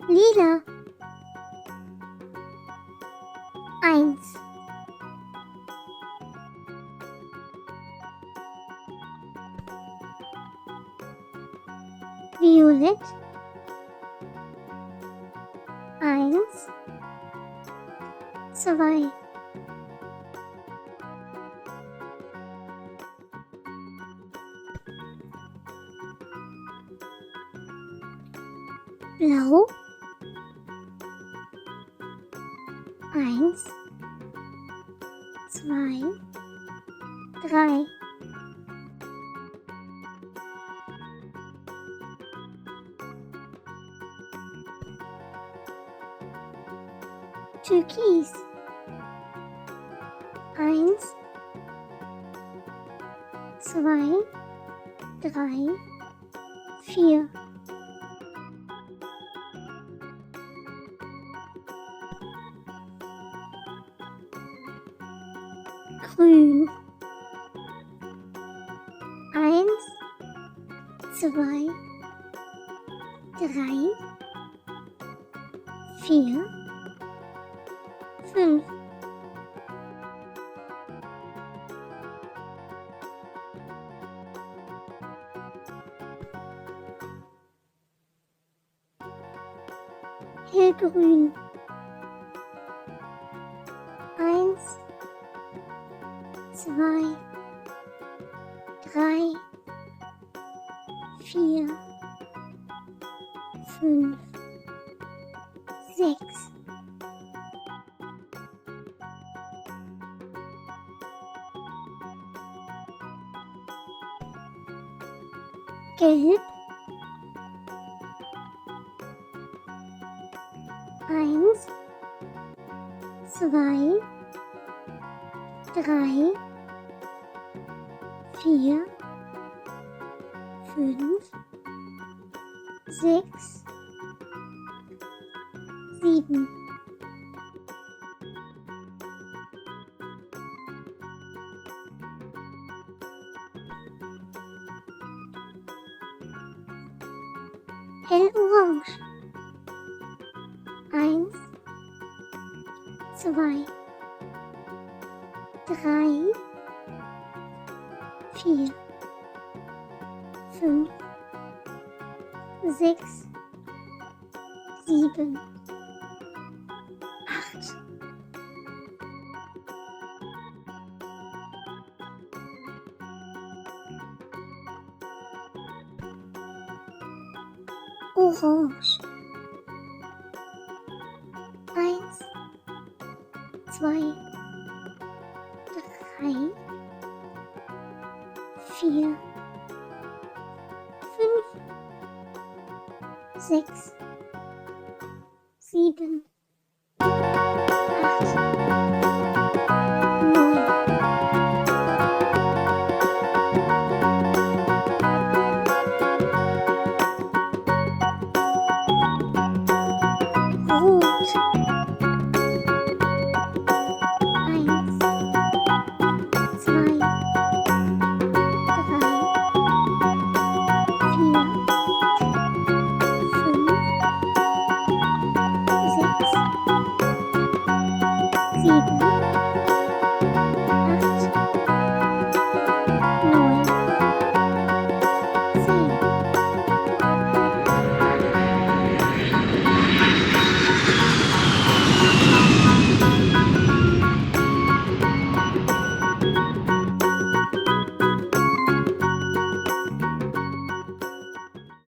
Lila. 1. Violett. 1, 2. Blau. 1, 2, 3. Türkis. 1, 2, 3, 4. Grün. 1, 2, 3, 4, 5. Hellgrün. 1, 2, 3, 4, 5, 6. Gelb. 1, 2, 3, 4, 5, 6, 7. Hellorange. 1, 2, 3, 4, 5, 6, 7, 8. Orange. 1, 2, 3, 4, 5, 6, 7, 8, 9. Rot. 1, 2, 3, 4, 5, 6, 7.